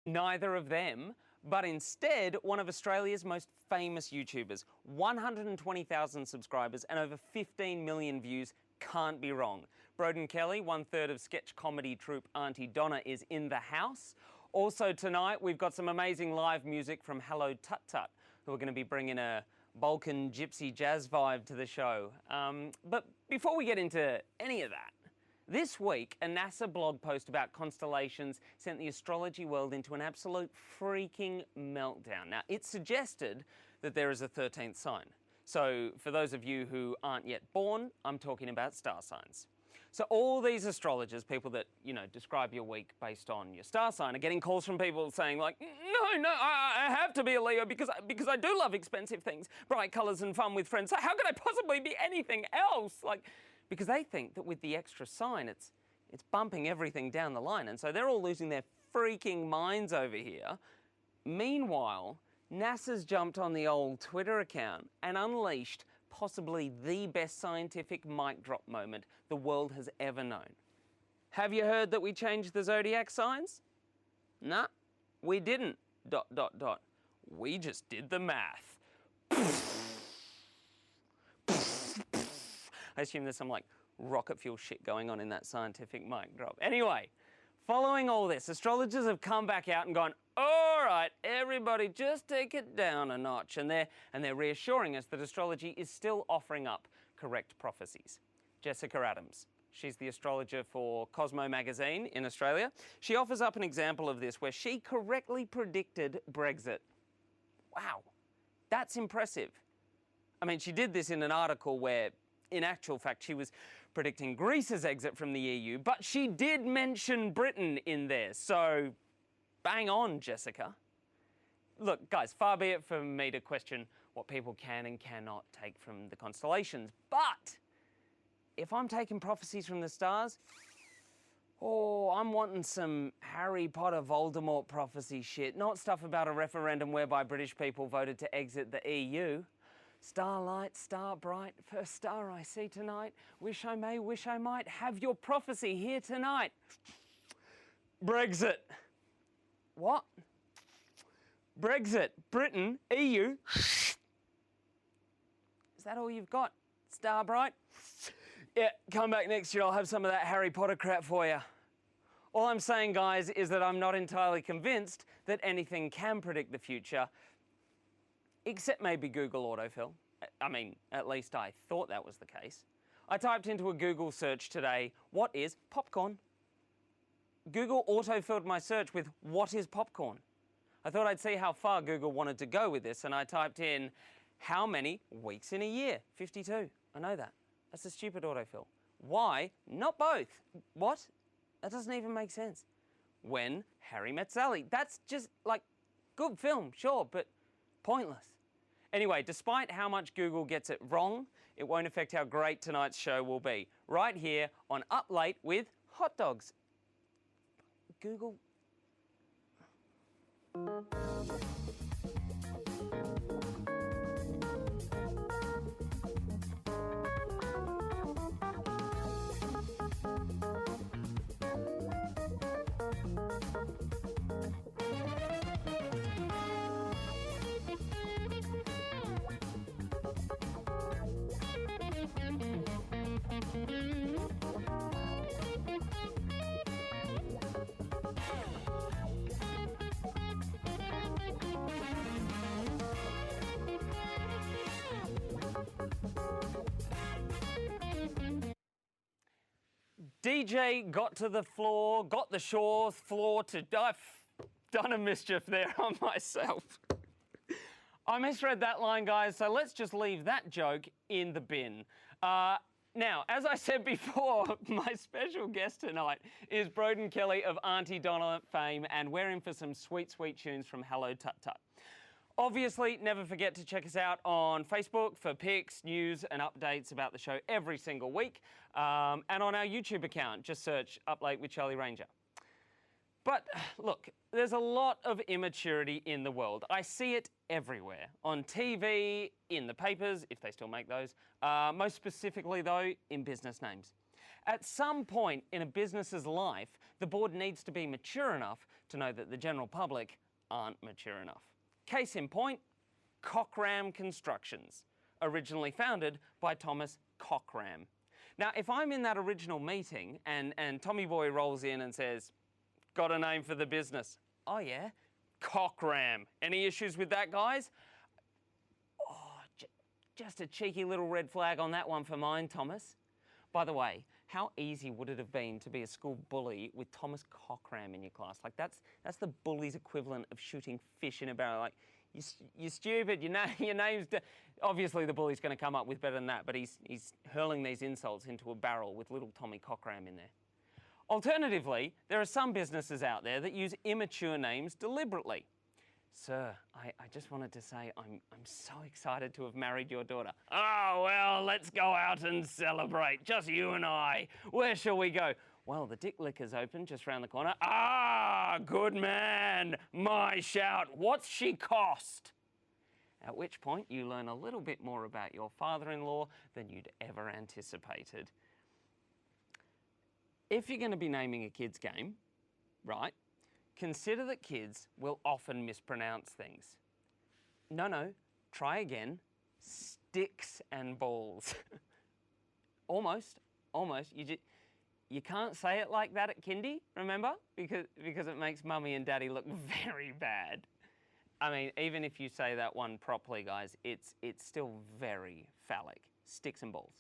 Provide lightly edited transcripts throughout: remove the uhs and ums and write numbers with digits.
Neither of them, but instead one of Australia's most famous YouTubers. 120,000 subscribers and over 15 million views. Can't be wrong. Broden Kelly, one-third of sketch comedy troupe Auntie Donna, is in the house. Also tonight, we've got some amazing live music from Hello Tut Tut, who are going to be bringing a Balkan gypsy jazz vibe to the show. But before we get into any of that, this week, a NASA blog post about constellations sent the astrology world into an absolute freaking meltdown. Now, it suggested that there is a 13th sign. So, for those of you who aren't yet born, I'm talking about star signs. So all these astrologers, people that, describe your week based on your star sign, are getting calls from people saying like, no, I have to be a Leo because I do love expensive things, bright colours and fun with friends. So how could I possibly be anything else? Because they think that with the extra sign, it's bumping everything down the line. And so they're all losing their freaking minds over here. Meanwhile, NASA's jumped on the old Twitter account and unleashed possibly the best scientific mic drop moment the world has ever known. Have you heard that we changed the zodiac signs? Nah, we didn't. ... We just did the math. I assume there's some rocket fuel shit going on in that scientific mic drop. Anyway, following all this, astrologers have come back out and gone, all right, everybody, just take it down a notch. And they're reassuring us that astrology is still offering up correct prophecies. Jessica Adams, she's the astrologer for Cosmo magazine in Australia. She offers up an example of this where she correctly predicted Brexit. Wow, that's impressive. I mean, she did this in an article where, in actual fact, she was predicting Greece's exit from the EU, but she did mention Britain in there, so bang on, Jessica. Look, guys, far be it from me to question what people can and cannot take from the constellations, but if I'm taking prophecies from the stars, I'm wanting some Harry Potter Voldemort prophecy shit, not stuff about a referendum whereby British people voted to exit the EU. Starlight, star bright, first star I see tonight. Wish I may, wish I might have your prophecy here tonight. Brexit. What? Brexit, Britain, EU. Is that all you've got, star bright? Yeah, come back next year, I'll have some of that Harry Potter crap for you. All I'm saying, guys, is that I'm not entirely convinced that anything can predict the future, except maybe Google autofill. I mean, at least I thought that was the case. I typed into a Google search today, what is popcorn? Google autofilled my search with, what is popcorn? I thought I'd see how far Google wanted to go with this, and I typed in, how many weeks in a year? 52. I know that. That's a stupid autofill. Why? Not both. What? That doesn't even make sense. When Harry Met Sally. That's just, good film, sure, but pointless. Anyway, despite how much Google gets it wrong, it won't affect how great tonight's show will be. Right here on Uplate with hot dogs. Google. DJ got to the floor, got the shore floor to... I've done a mischief there on myself. I misread that line, guys, so let's just leave that joke in the bin. Now, as I said before, my special guest tonight is Broden Kelly of Auntie Donna fame, and we're in for some sweet, sweet tunes from Hello Tut Tut. Obviously, never forget to check us out on Facebook for pics, news and updates about the show every single week. And on our YouTube account, just search Uplate with Charlie Ranger. But look, there's a lot of immaturity in the world. I see it everywhere. On TV, in the papers, if they still make those. Most specifically, though, in business names. At some point in a business's life, the board needs to be mature enough to know that the general public aren't mature enough. Case in point, Cockram Constructions, originally founded by Thomas Cockram. Now, if I'm in that original meeting and Tommy Boy rolls in and says, got a name for the business? Oh yeah, Cockram. Any issues with that, guys? Oh, just a cheeky little red flag on that one for mine, Thomas. By the way, how easy would it have been to be a school bully with Thomas Cockram in your class? Like that's the bully's equivalent of shooting fish in a barrel. Like, you're stupid, your name's... Obviously the bully's going to come up with better than that, but he's hurling these insults into a barrel with little Tommy Cockram in there. Alternatively, there are some businesses out there that use immature names deliberately. Sir, I just wanted to say I'm so excited to have married your daughter. Oh, well, let's go out and celebrate, just you and I. Where shall we go? Well, the Dick Liquor's open just round the corner. Ah, good man, my shout, what's she cost? At which point you learn a little bit more about your father-in-law than you'd ever anticipated. If you're going to be naming a kid's game, right, consider that kids will often mispronounce things. No, try again. Sticks and balls. Almost. You can't say it like that at kindy, remember? Because it makes mummy and daddy look very bad. I mean, even if you say that one properly, guys, it's still very phallic. Sticks and balls.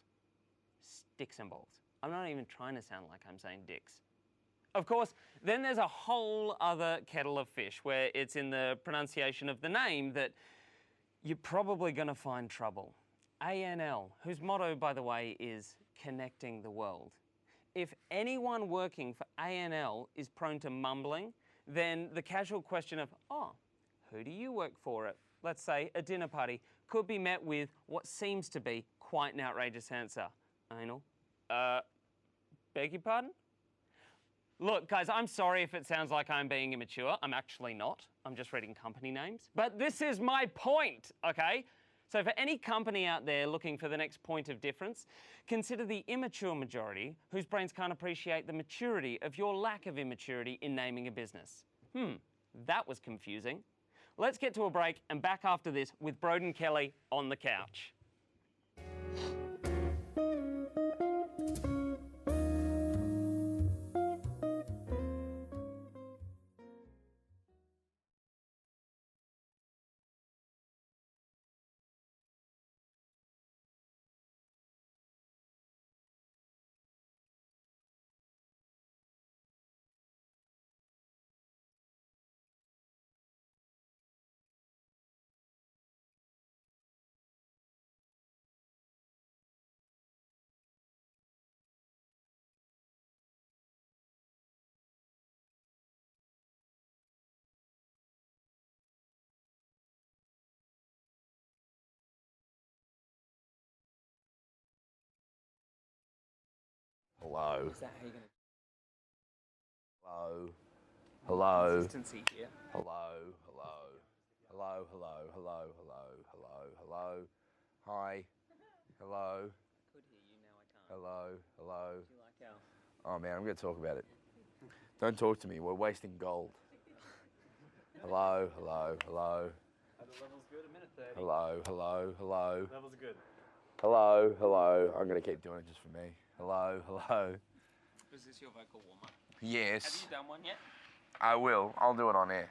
Sticks and balls. I'm not even trying to sound like I'm saying dicks. Of course, then there's a whole other kettle of fish where it's in the pronunciation of the name that you're probably going to find trouble. ANL, whose motto, by the way, is connecting the world. If anyone working for ANL is prone to mumbling, then the casual question of, oh, who do you work for at, let's say, a dinner party, could be met with what seems to be quite an outrageous answer. Anal? Beg your pardon? Look, guys, I'm sorry if it sounds like I'm being immature. I'm actually not. I'm just reading company names. But this is my point, okay? So for any company out there looking for the next point of difference, consider the immature majority whose brains can't appreciate the maturity of your lack of immaturity in naming a business. That was confusing. Let's get to a break and back after this with Broden Kelly on the couch. Hello. Is that how you're going to... Hello. Hello. Consistency here. Hello. Hello. Hello. Hello. Hello. Hello. Hello. Hello. Hi. Hello. I could hear you, now I can't. Hello. Hello. Do you like our... Oh man, I'm going to talk about it. Don't talk to me. We're wasting gold. Hello. Hello. Hello. Are the levels good? A minute 30. Hello. Hello. Hello. Levels are good. Hello. Hello. I'm going to keep doing it just for me. Hello. Hello. Was this your vocal warm-up? Yes. Have you done one yet? I will. I'll do it on air.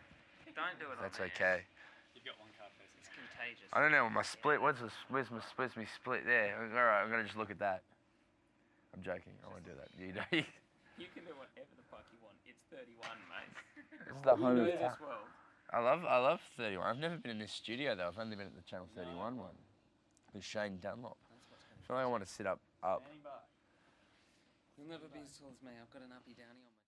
Don't do it on That's air. okay. You've got one card first. It's contagious. I don't know my split. Where's my split there? All right, I'm gonna just look at that. I'm joking. I won't do that. You know, You can do whatever the fuck you want. It's 31, mate. this is the You home know of this world. I love 31. I've never been in this studio though. I've only been at the Channel 31 one. With Shane Dunlop. I feel like I want to sit up. Standing by. You'll never be as tall as me. I've got an uppy downy on my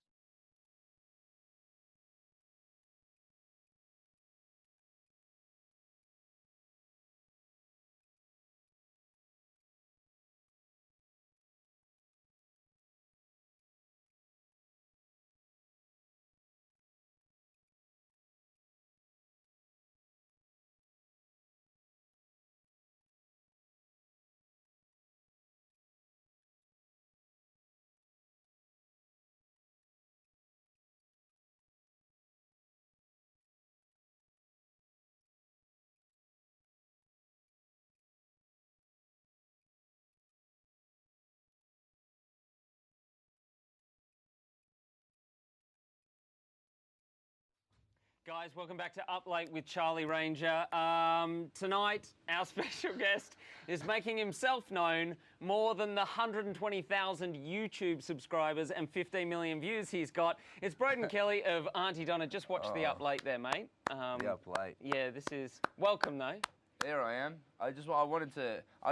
Guys, welcome back to Uplate with Charlie Ranger. Tonight, our special guest is making himself known more than the 120,000 YouTube subscribers and 15 million views he's got. It's Broden Kelly of Auntie Donna. Just watch the Uplate there, mate. The Uplate. Yeah, this is... Welcome, though. There I am. I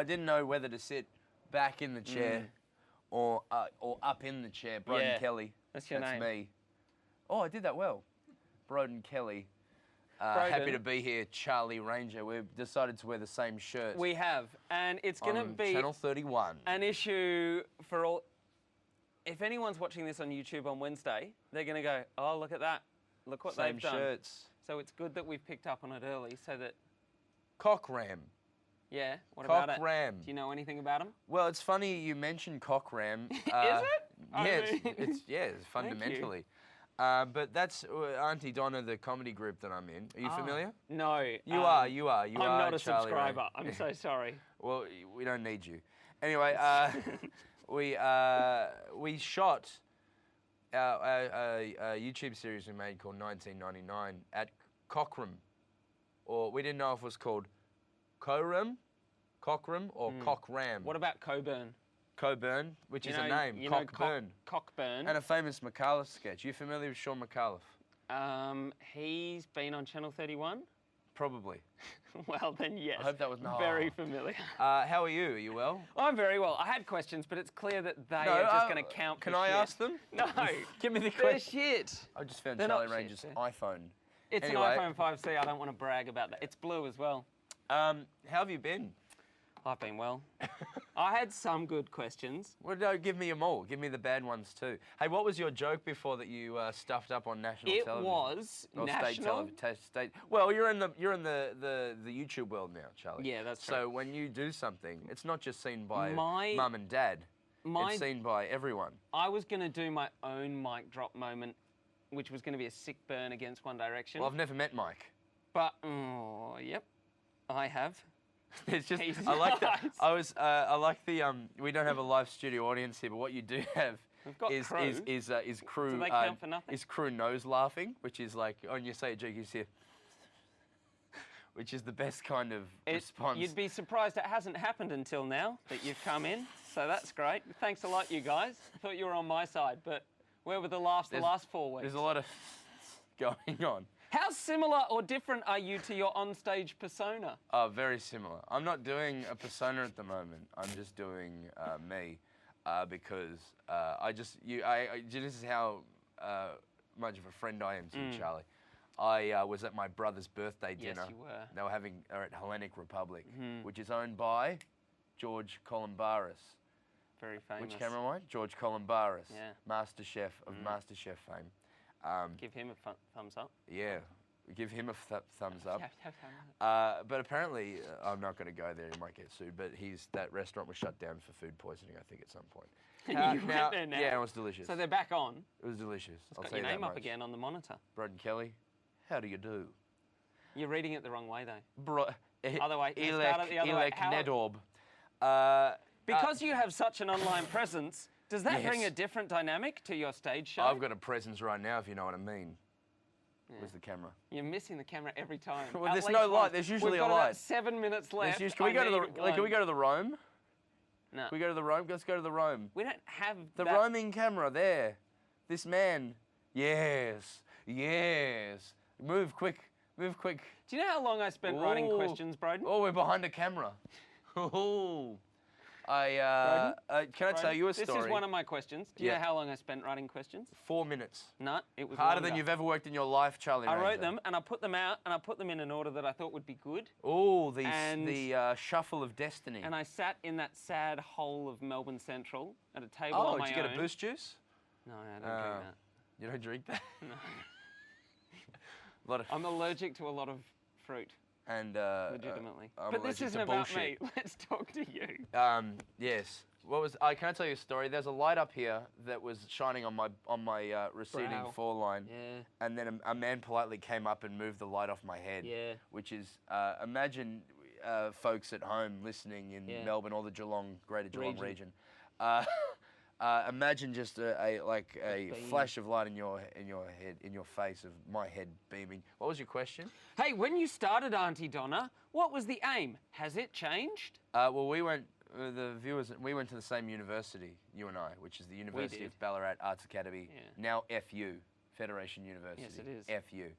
didn't know whether to sit back in the chair or up in the chair. Broden Kelly. That's your name. That's me. Oh, I did that well. Broden Kelly. Broden. Happy to be here, Charlie Ranger. We've decided to wear the same shirt. We have, and it's going to be Channel 31. An issue for all. If anyone's watching this on YouTube on Wednesday, they're going to go, "Oh, look at that! Look what they've done." Same shirts. So it's good that we've picked up on it early, so that. Cock ram. Yeah. What about it? Cock ram. Do you know anything about them? Well, it's funny you mentioned cock ram. Is it? It's fundamentally. But that's Auntie Donna, the comedy group that I'm in. Are you familiar? No. You are. I'm not a Charlie subscriber. Ray. I'm so sorry. Well, we don't need you. Anyway, we shot a YouTube series we made called 1999 at Cockram, or we didn't know if it was called Cockram, or Cockram. What about Coburn? Coburn, which is a name. Cockburn. Cockburn. And a famous McAuliffe sketch. You familiar with Sean McAuliffe? He's been on Channel 31. Probably. Well, then yes. I hope that was not. Very familiar. How are you? Are you well? I'm very well. I had questions, but it's clear that they are just going to count. Can for I shit. ask them? No. Give me the They're question. shit. I just found They're Charlie not Ranger's shit, iPhone. It's Anyway. an iPhone 5C. I don't want to brag about that. It's blue as well. How have you been? I've been well. I had some good questions. Well, no, give me them all. Give me the bad ones too. Hey, what was your joke before that you stuffed up on national television? It was or national. State. Well, you're in the YouTube world now, Charlie. Yeah, that's true. So when you do something, it's not just seen by My- mum and dad. It's seen by everyone. I was going to do my own mic drop moment, which was going to be a sick burn against One Direction. Well, I've never met Mike. But, yep, I have. It's just He's I like nice. I like the we don't have a live studio audience here, but what you do have We've got is crew Do they count for nothing? is crew nose laughing, which is like when you say a joke you see, which is the best kind of response. You'd be surprised it hasn't happened until now that you've come in, so that's great. Thanks a lot, you guys. I thought you were on my side, but where were the last 4 weeks? There's a lot of going on. How similar or different are you to your onstage persona? Very similar. I'm not doing a persona at the moment. I'm just doing me, because this is how much of a friend I am to you, Charlie. I was at my brother's birthday dinner. Yes, you were. They were at Hellenic Republic, which is owned by George Columbaris. Very famous. Which camera am I? George Columbaris, Yeah. Master Chef of MasterChef fame. Give him a thumbs up. Yeah, give him a thumbs up. Yeah. But apparently, I'm not going to go there. He might get sued. But that restaurant was shut down for food poisoning, I think, at some point. You went there now? Yeah, it was delicious. So they're back on. It was delicious. It's I'll got tell your you name that up much. again on the monitor. Broden Kelly, how do you do? You're reading it the wrong way, though. Other way. No, start it the other way. How- Nedorb. Because you have such an online presence, does that bring a Yes. different dynamic to your stage show? I've got a presence right now, if you know what I mean. Where's the camera? You're missing the camera every time. Well, At there's least no light. once. There's usually We've a got light. About 7 minutes left. Can we go to the Rome? No. Can we go to the Rome? Let's go to the Rome. We don't have The that. roaming camera there. This man. Yes. Move quick. Do you know how long I spent writing Ooh. questions, Broden? Oh, we're behind a camera. Ooh. Can I tell you a story? This is one of my questions. Do you Yeah. know how long I spent writing questions? 4 minutes. No, it was Harder longer. than you've ever worked in your life, Charlie I Ranger. wrote them and I put them out and I put them in an order that I thought would be good. Oh, And- the shuffle of destiny. And I sat in that sad hole of Melbourne Central at a table on Oh, my did you get own. a boost juice? No, I don't drink that. You don't drink that? No. A lot of I'm allergic to a lot of fruit, and legitimately. I'm But this allergic isn't to about bullshit. me. Let's talk to you. Yes. Can I tell you a story? There's a light up here that was shining on my receding Brow. foreline, Yeah. and then a man politely came up and moved the light off my head. Yeah. Which is imagine folks at home listening in Yeah. Melbourne or the Greater Geelong region. Imagine just a beam. flash of light in your head, in your face, of my head beaming. What was your question? Hey, when you started Auntie Donna, what was the aim? Has it changed? Well, we went to the same university, you and I, which is the University of Ballarat Arts Academy, now FU, Federation University. Yes, it is. FU.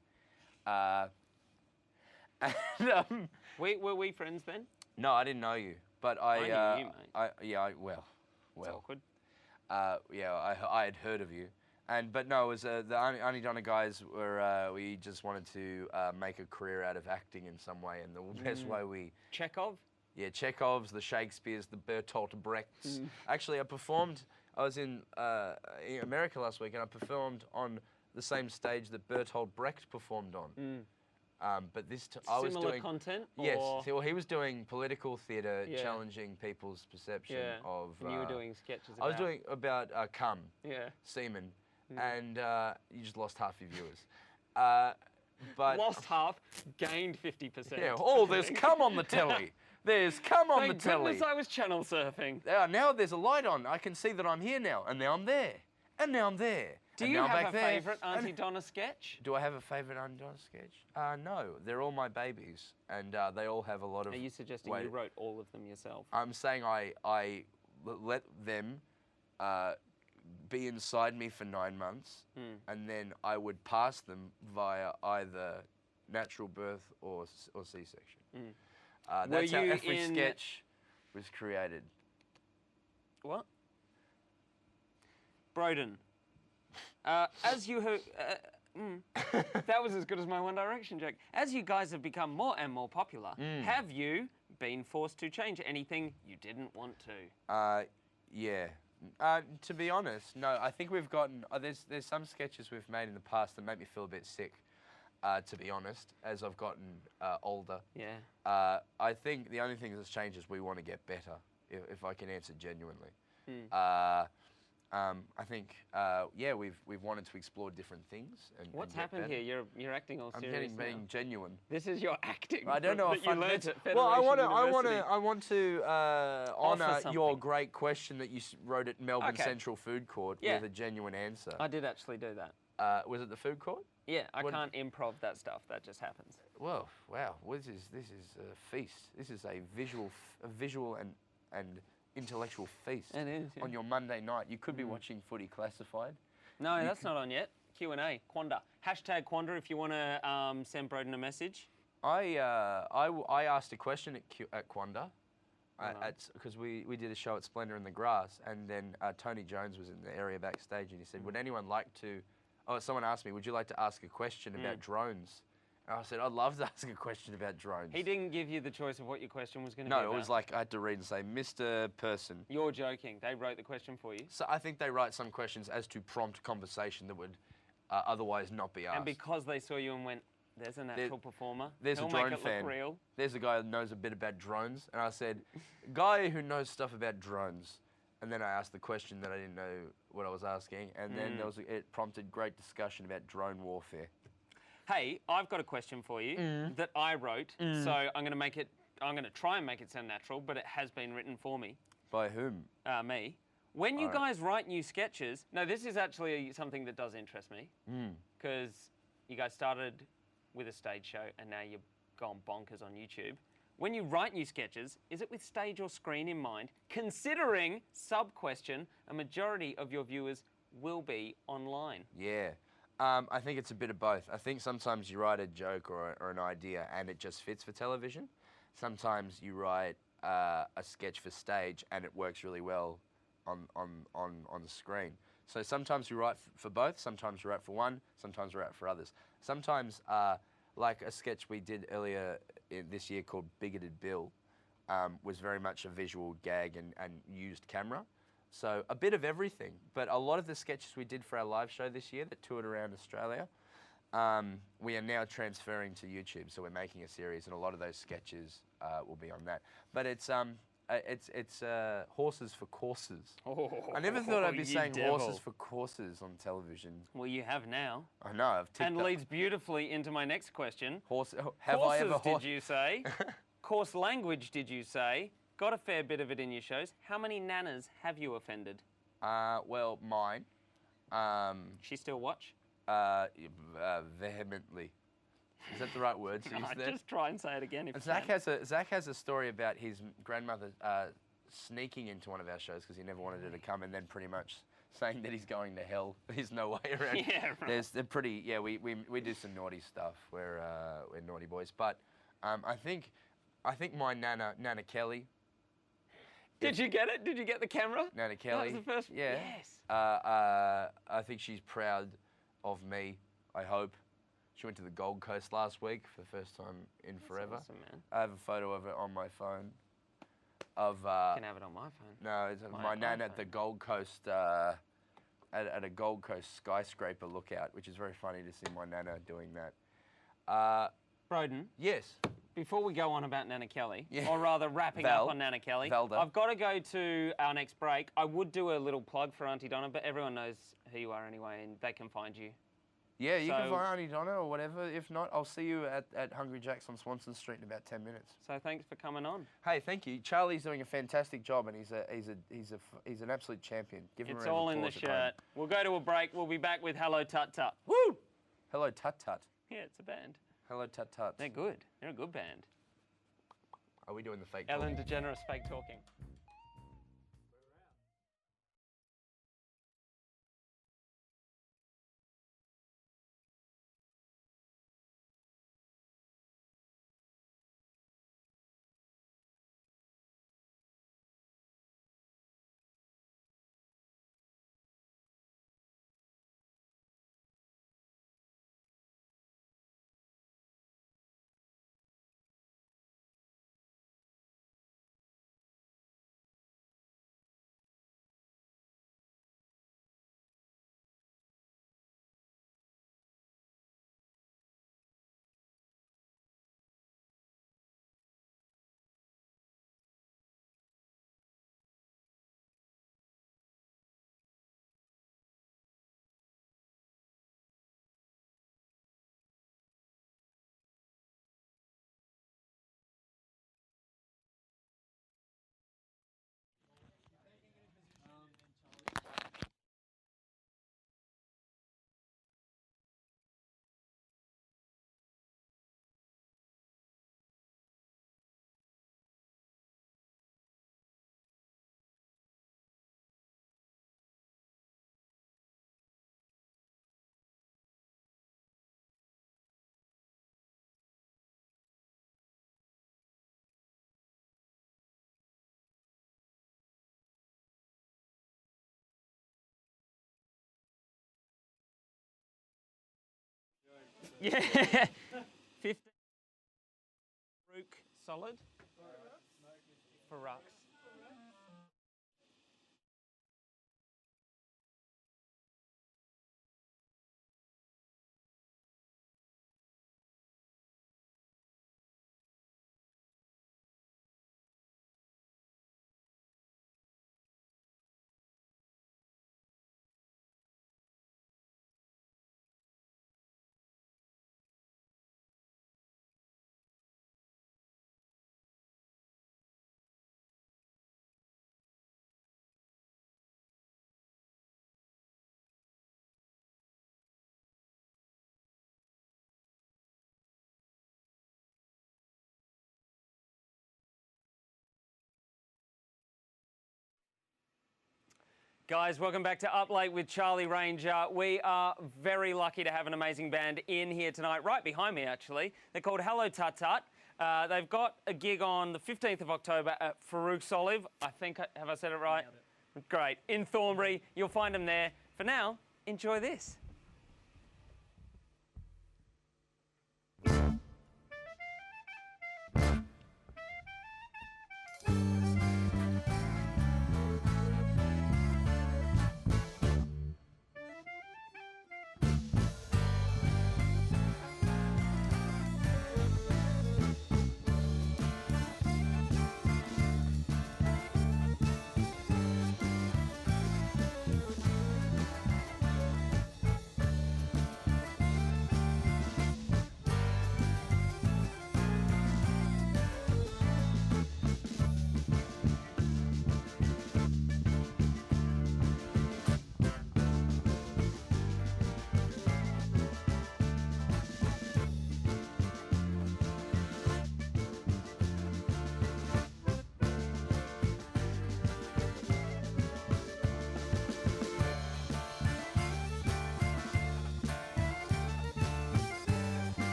Were we friends then? No, I didn't know you, but I knew you, mate. Well. It's awkward. I had heard of you, but no, it was the Auntie Donna guys were. We just wanted to make a career out of acting in some way, and the best way we. Chekhov. Yeah, Chekhov's, the Shakespeare's, the Bertolt Brecht's. Actually, I was in America last week, and I performed on the same stage that Bertolt Brecht performed on. But I was Similar doing content. Yes. Or... Well, he was doing political theatre, challenging people's perception of. And you were doing sketches. I was doing about cum. Yeah. Semen, and you just lost half your viewers. But lost half, gained 50%. Yeah. Oh, there's cum on the telly. There's cum on the telly. Thank goodness I was channel surfing. Now there's a light on. I can see that I'm here now, and now I'm there, and now I'm there. Do you have a favourite Auntie Donna sketch? Do I have a favourite Auntie Donna sketch? No, they're all my babies, and they all have a lot of. Are you suggesting you wrote all of them yourself? I'm saying I let them be inside me for 9 months, and then I would pass them via either natural birth or C-section. That's how every sketch was created. What? Broden. As you heard, that was as good as my One Direction joke. As you guys have become more and more popular, have you been forced to change anything you didn't want to? Yeah. To be honest, no. I think we've gotten. There's some sketches we've made in the past that make me feel a bit sick. To be honest, as I've gotten older. Yeah. I think the only thing that's changed is we want to get better. If I can answer genuinely. I think, we've wanted to explore different things. What's happened here? You're acting all serious. I'm being genuine. This is your acting. I don't know if you learned at Federation Well, I University. want to honour your great question that you wrote at Melbourne Central Food Court with a genuine answer. I did actually do that. Was it the food court? Yeah, I can't improv that stuff. That just happens. Well, wow. This is a feast. This is a visual and intellectual feast. It is, yeah. On your Monday night. You could be watching Footy Classified. No, that's not on yet. Q&A, Quanda. Hashtag Quanda if you want to send Broden a message. I asked a question at Quanda, because we did a show at Splendour in the Grass, and then Tony Jones was in the area backstage, and he said, would anyone like to... Oh, someone asked me, would you like to ask a question about drones? And I said, I'd love to ask a question about drones. He didn't give you the choice of what your question was going to be about. No, it was like I had to read and say, Mr. Person. You're joking. They wrote the question for you? So I think they write some questions as to prompt conversation that would otherwise not be asked. And because they saw you and went, there's a natural performer. There's He'll a drone make it fan. Look real. There's a guy that knows a bit about drones. And I said, guy who knows stuff about drones. And then I asked the question that I didn't know what I was asking. And then it prompted great discussion about drone warfare. Hey, I've got a question for you that I wrote. So I'm going to try and make it sound natural, but it has been written for me. By whom? Me. When you guys write new sketches, no, this is actually something that does interest me. Because you guys started with a stage show and now you've gone bonkers on YouTube. When you write new sketches, is it with stage or screen in mind, considering, sub-question, a majority of your viewers will be online? Yeah. I think it's a bit of both. I think sometimes you write a joke or an idea and it just fits for television. Sometimes you write a sketch for stage and it works really well on the screen. So sometimes we write for both, sometimes we write for one, sometimes we write for others. Sometimes, like a sketch we did earlier this year called Bigoted Bill, was very much a visual gag and used camera. So a bit of everything, but a lot of the sketches we did for our live show this year that toured around Australia, we are now transferring to YouTube. So we're making a series, and a lot of those sketches will be on that. But it's horses for courses. Oh, I never thought I'd be saying devil. horses for courses on television. Well, you have now. I know. I've ticked and leads beautifully into my next question. Horse. Horses, did you say? Coarse language, did you say? Got a fair bit of it in your shows. How many nanas have you offended? Well, mine. She still watch? Vehemently. Is that the right word to use No, there? just try and say it again if you Zach can. has a story about his grandmother sneaking into one of our shows because he never wanted her to come, and then pretty much saying that he's going to hell. There's no way around. Yeah, right. They're pretty. Yeah, we do some naughty stuff. We're naughty boys, but I think my Nana Kelly. Did you get it? Did you get the camera? Nana Kelly. That was the first. Yeah. Yes. I think she's proud of me. I hope. She went to the Gold Coast last week for the first time in forever. Awesome, man. I have a photo of it on my phone. Of Can have it on my phone. no, it's my nan at the Gold Coast at a Gold Coast skyscraper lookout, which is very funny to see my nana doing that. Broden, Yes. before we go on about Nana Kelly, Yeah. or rather wrapping Val. up on Nana Kelly, Valda. I've got to go to our next break. I would do a little plug for Auntie Donna, but everyone knows who you are anyway, and they can find you. Yeah, you can So- find Auntie Donna or whatever. If not, I'll see you at Hungry Jack's on Swanson Street in about 10 minutes. So thanks for coming on. Hey, thank you. Charlie's doing a fantastic job, and he's an absolute champion. Give him a It's round of all in the applause at home. shirt. We'll go to a break. We'll be back with Hello Tut Tut. Woo! Hello Tut Tut. Yeah, it's a band. Hello Tut Tut. They're good. They're a good band. Are we doing the fake Ellen talk? DeGeneres fake talking. Yeah. 50. Rook solid. For Rux. Guys, welcome back to Uplate with Charlie Ranger. We are very lucky to have an amazing band in here tonight, right behind me actually. They're called Hello Tut Tut. They've got a gig on the 15th of October at Farouk's Olive. Have I said it right? Great. In Thornbury. You'll find them there. For now, enjoy this.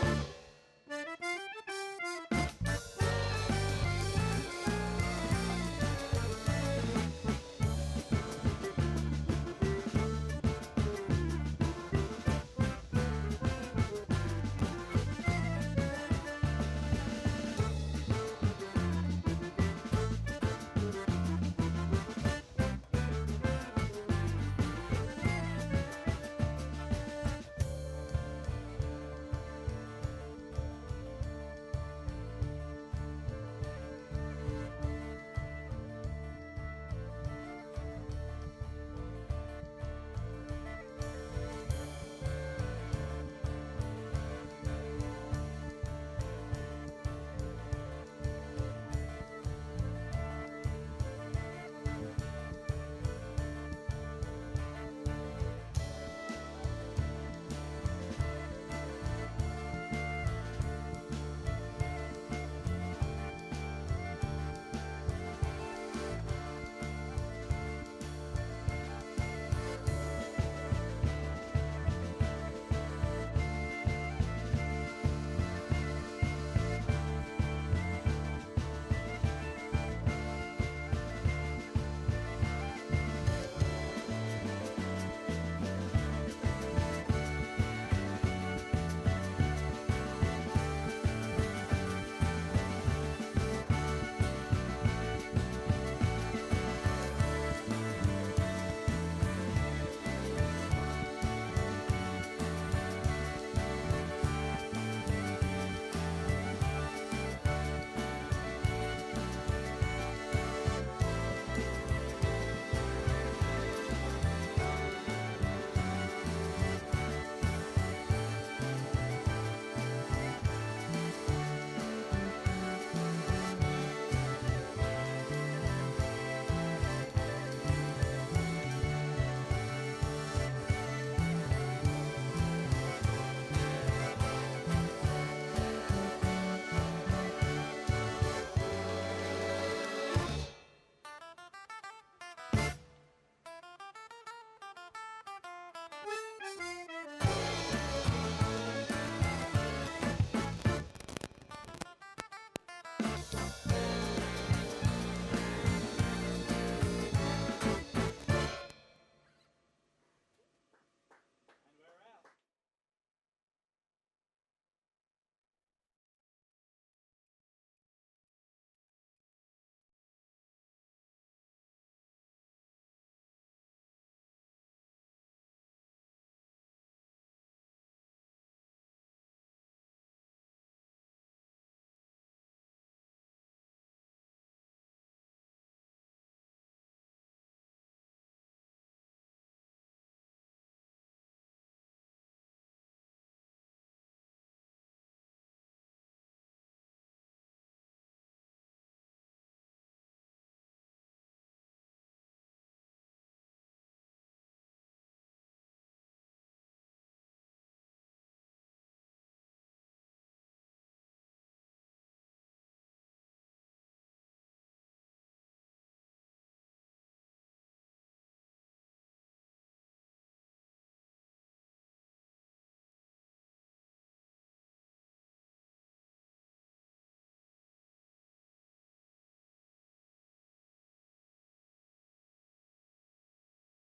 Bye.